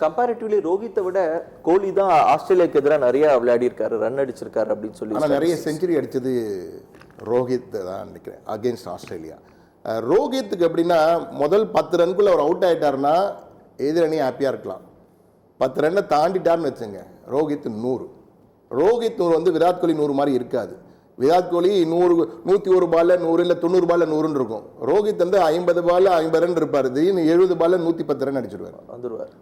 Comparatively ரோஹித்தை விட கோலி தான் ஆஸ்திரேலியாவுக்கு எதிராக நிறைய விளையாடி இருக்காரு, ரன் அடிச்சிருக்காரு அப்படின்னு சொல்லி. ஆனால் நிறைய செஞ்சுரி அடிச்சது ரோஹித் தான் நினைக்கிறேன் அகேன்ஸ்ட் ஆஸ்திரேலியா. ரோஹித்துக்கு எப்படின்னா முதல் 10 ரன்குள்ள அவர் அவுட் ஆகிட்டாருன்னா எதிரணி ஹாப்பியாக இருக்கலாம். 10 ரன்னை தாண்டிட்டார்னு வச்சுங்க ரோஹித் 100. ரோஹித் 100 வந்து விராட் கோலி 100 மாதிரி இருக்காது. விராட் கோலி 101 பால்ல 100 இல்லை 90 பால்ல 100 இருக்கும். ரோஹித் வந்து 50 பால்ல 50 ரன் இருப்பார். திடீர்னு 70 பால்ல 110 ரன் அடிச்சிருவார், வந்துடுவார்.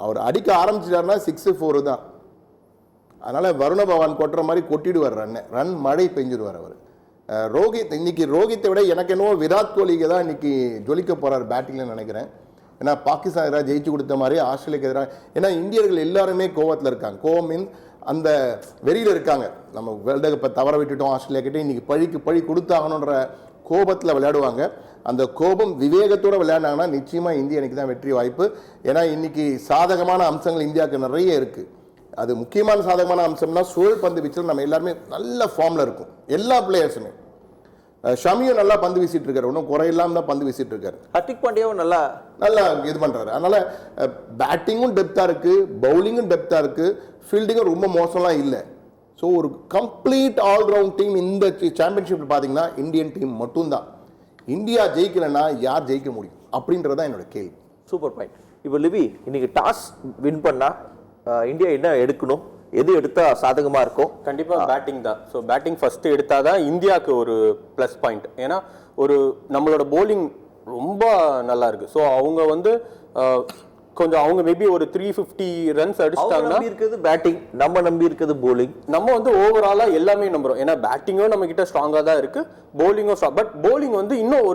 அவர் அடிக்க ஆரம்பிச்சிட்டாருன்னா 6-4 தான். அதனால வருண பகவான் கொட்டுற மாதிரி கொட்டிடுவார், ரன் மழை பெஞ்சிடுவார் அவர். ரோஹித் இன்னைக்கு ரோஹித்தை விட எனக்கு என்னவோ விராட் கோலிக்கு தான் இன்னைக்கு ஜொலிக்க போறார் பேட்டிங்ல நினைக்கிறேன். ஏன்னா பாகிஸ்தான் எதிராக ஜெயிச்சு கொடுத்த மாதிரி ஆஸ்திரேலியாவுக்கு எதிராக, ஏன்னா இந்தியர்கள் எல்லாருமே கோவத்தில் இருக்காங்க. கோவம் மீன் அந்த வெறியில் இருக்காங்க. நம்ம வேர்ல்டு கப்பை தவற விட்டுட்டோம் ஆஸ்திரேலியா கிட்டே, இன்னைக்கு பழிக்கு பழி கொடுத்தாகணுன்ற கோபத்தில் விளையாடுவாங்க. அந்த கோபம் விவேகத்தோடு விளையாடினாங்கன்னா நிச்சயமாக இந்திய அணிக்கு தான் வெற்றி வாய்ப்பு. ஏன்னா இன்னைக்கு சாதகமான அம்சங்கள் இந்தியாவுக்கு நிறைய இருக்குது. அது முக்கியமான சாதகமான அம்சம்னா சுழல் பந்து வீச்சில் நம்ம எல்லாருமே நல்ல ஃபார்மில் இருக்கும், எல்லா பிளேயர்ஸுமே. ஷமியும் நல்லா பந்து வீசிட்டு இருக்காரு, ஒன்றும் குறையில்லாம தான் பந்து வீசிட்டு இருக்காரு. ஹர்திக் பாண்டியாவும் நல்லா இது பண்றாரு. அதனால பேட்டிங்கும் டெப்தா இருக்கு, பவுலிங்கும் டெப்தா இருக்கு, ஃபீல்டிங்கும் ரொம்ப மோசம்லாம் இல்லை. ஸோ ஒரு கம்ப்ளீட் ஆல்ரவுண்ட் டீம் இந்த சாம்பியன்ஷிப் பார்த்தீங்கன்னா இந்தியன் டீம் மட்டும்தான். இந்தியா ஜெயிக்கலைன்னா யார் ஜெயிக்க முடியும் அப்படின்றதான் என்னோட கேள்வி. Super point. இப்போ லிவி, இன்னைக்கு டாஸ் வின் பண்ணா இந்தியா என்ன எடுக்கணும், எது எடுத்தா சாதகமா இருக்கும்? கண்டிப்பா பேட்டிங் தான். ஸோ பேட்டிங் ஃபர்ஸ்ட் எடுத்தாதான் இந்தியாவுக்கு ஒரு ப்ளஸ் பாயிண்ட். ஏன்னா ஒரு நம்மளோட போலிங் ரொம்ப நல்லா இருக்கு. ஸோ அவங்க வந்து கொஞ்சம் அவங்க மேபி ஒரு 350 ரன்ஸ் அடிச்சிட்டாங்கன்னா இருக்கிறது பேட்டிங், நம்ம நம்பி இருக்கிறது போலிங். நம்ம வந்து ஓவராலா எல்லாமே நம்புறோம். ஏன்னா பேட்டிங்கும் நம்ம கிட்ட ஸ்ட்ராங்கா தான் இருக்கு, போலிங்கும் ஸ்ட்ராங். பட் போலிங் வந்து இன்னும்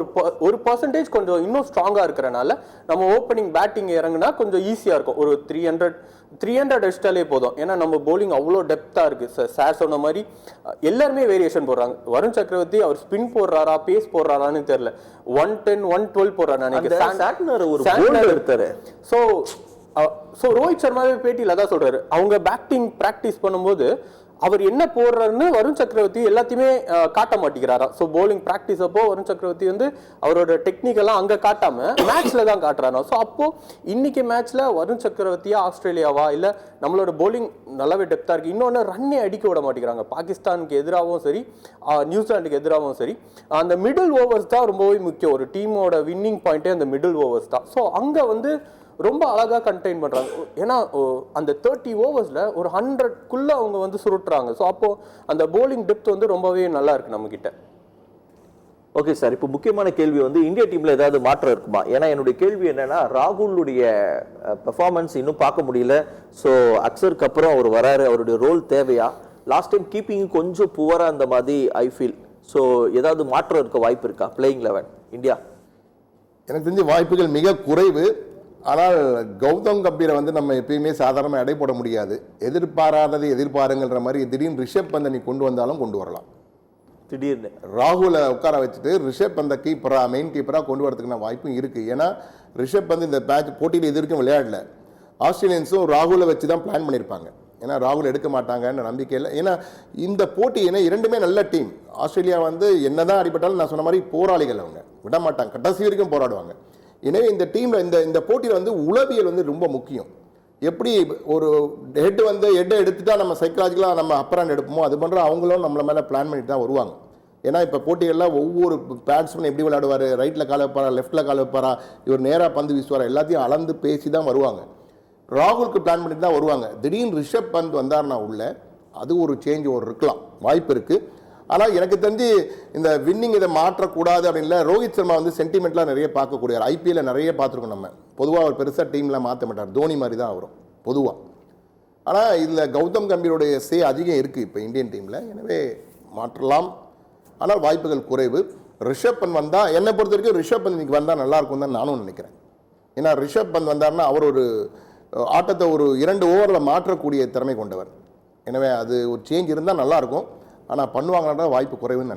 ஒரு பர்சன்டேஜ் கொஞ்சம் இன்னும் ஸ்ட்ராங்கா இருக்கிறனால நம்ம ஓப்பனிங் பேட்டிங் இறங்குனா கொஞ்சம் ஈஸியா இருக்கும். ஒரு 300 அடிச்சிட்டாலே போதும். ஏன்னா நம்ம போலிங் அவ்வளோ டெப்தா இருக்கு. சார் சொன்ன மாதிரி எல்லாருமே வேரியேஷன் போடுறாங்க. வருண் சக்கரவர்த்தி அவர் ஸ்பின் போடுறாரா பேஸ் போடுறாரான்னு தெரியல, 110 112 போடுறாரு. ஸோ ரோஹித் சர்மாவே பேட்டியில் அதான் சொல்றாரு, அவங்க பேட்டிங் பிராக்டிஸ் பண்ணும்போது அவர் என்ன போடுறாருன்னு வருண் சக்கரவர்த்தி எல்லாத்தையுமே காட்ட மாட்டேங்கிறாரா. ஸோ போலிங் ப்ராக்டிஸ் அப்போ வருண் சக்கரவர்த்தி வந்து அவரோட டெக்னிக்கெல்லாம் அங்கே காட்டாம மேட்ச்ல தான் காட்டுறாரா. ஸோ அப்போ இன்னைக்கு மேட்ச்ல வருண் சக்கரவர்த்தியா ஆஸ்திரேலியாவா இல்லை நம்மளோட போலிங் நல்லாவே டெப்தா இருக்கு. இன்னொன்று ரன்னே அடிக்க விட மாட்டேங்கிறாங்க. பாகிஸ்தானுக்கு எதிராகவும் சரி நியூசிலாண்டுக்கு எதிராகவும் சரி அந்த மிடில் ஓவர்ஸ் தான் ரொம்பவே முக்கியம். ஒரு டீமோட வின்னிங் பாயிண்டே அந்த மிடில் ஓவர்ஸ் தான். ஸோ அங்கே வந்து ரொம்ப அழகாக கண்டெயின் பண்ணுறாங்க. ஏன்னா அந்த 30 ஓவர்ஸில் ஒரு 100க்குள்ளே அவங்க வந்து சுருட்டுறாங்க. ஸோ அப்போது அந்த போலிங் டெப்த் வந்து ரொம்பவே நல்லா இருக்கு நம்மக்கிட்ட. ஓகே சார், இப்போ முக்கியமான கேள்வி வந்து இந்தியா டீமில் ஏதாவது மாற்றம் இருக்குமா? ஏன்னா என்னுடைய கேள்வி என்னன்னா, ராகுலுடைய பெர்ஃபார்மன்ஸ் இன்னும் பார்க்க முடியல. ஸோ அக்சருக்கு அப்புறம் அவர் வராரு, அவருடைய ரோல் தேவையா? லாஸ்ட் டைம் கீப்பிங் கொஞ்சம் புவராக அந்த மாதிரி ஐ ஃபீல். ஸோ ஏதாவது மாற்றம் இருக்க வாய்ப்பு இருக்கா பிளேயிங் 11 இந்தியா? எனக்கு தெரிஞ்ச வாய்ப்புகள் மிக குறைவு. ஆனால் கௌதம் கம்பீரை வந்து நம்ம எப்பயுமே சாதாரணமாக எடை போட முடியாது. எதிர்பாராததை எதிர்பாருங்கிற மாதிரி திடீர்னு ரிஷப் பந்தை நீ கொண்டு வந்தாலும் கொண்டு வரலாம். திடீர்னு ராகுலை உட்கார வச்சுட்டு ரிஷப் பந்தை மெயின் கீப்பராக கொண்டு வரதுக்கான வாய்ப்பும் இருக்குது. ஏன்னா ரிஷப் பந்த் இந்த மேட்ச் போட்டியில் இது வரைக்கும் விளையாடல. ஆஸ்திரேலியன்ஸும் ராகுலை வச்சு தான் பிளான் பண்ணியிருப்பாங்க. ஏன்னா ராகுல் எடுக்க மாட்டாங்கன்னு நம்பிக்கை இல்லை. ஏன்னா இந்த போட்டி ஏன்னா இரண்டுமே நல்ல டீம். ஆஸ்திரேலியா வந்து என்னதான் அடிபட்டாலும் நான் சொன்ன மாதிரி போராளிகள், அவங்க விட மாட்டாங்க, கடைசி வரைக்கும் போராடுவாங்க. எனவே இந்த டீமில் இந்த போட்டியில் வந்து உளவியல் வந்து ரொம்ப முக்கியம். எப்படி ஒரு ஹெட் வந்து ஹெட்டை எடுத்துட்டா நம்ம சைக்கலாஜிக்கலாக நம்ம அப்பரான் எடுப்போமோ அது பண்ணுற அவங்களும் நம்மள மேலே பிளான் பண்ணிட்டு தான் வருவாங்க. ஏன்னா இப்போ போட்டிகளில் ஒவ்வொரு பேட்ஸ்மேன் எப்படி விளையாடுவார், ரைட்டில் கால் வைப்பாரா லெஃப்ட்டில் கால் வைப்பாரா, இவர் நேராக பந்து வீசுவாரா, எல்லாத்தையும் அளந்து பேசி தான் வருவாங்க. ராகுலுக்கு பிளான் பண்ணிட்டு தான் வருவாங்க. திடீர்னு ரிஷப் பந்த் வந்தார்னா உள்ள அது ஒரு சேஞ்ச் இருக்கலாம், வாய்ப்பு இருக்குது. ஆனால் எனக்கு தெரிஞ்சு இந்த வின்னிங் இதை மாற்றக்கூடாது அப்படின்னு இல்லை. ரோஹித் சர்மா வந்து சென்டிமெண்ட்லாம் நிறைய பார்க்கக்கூடியார். ஐபிஎல்ல நிறைய பார்த்துருக்கோம் நம்ம. பொதுவாக அவர் பெருசாக டீம்லாம் மாற்ற மாட்டார், தோனி மாதிரி தான் வரும் பொதுவாக. ஆனால் இதில் கௌதம் கம்பீருடைய அதிகம் இருக்குது இப்போ இந்தியன் டீமில். எனவே மாற்றலாம், ஆனால் வாய்ப்புகள் குறைவு. ரிஷப் பந்த் வந்தால் என்னை பொறுத்த வரைக்கும் ரிஷப் பந்த் இன்னைக்கு வந்தால் நல்லாயிருக்கும் தான் நானும் நினைக்கிறேன். ஏன்னா ரிஷப் பந்த் வந்தார்னா அவர் ஒரு ஆட்டத்தை ஒரு 2 ஓவரில் மாற்றக்கூடிய திறமை கொண்டவர். எனவே அது ஒரு சேஞ்ச் இருந்தால் நல்லாயிருக்கும். ஆனால் பண்ணுவாங்கன்ற வாய்ப்பு குறைவுன்னு நினைக்கிறேன்.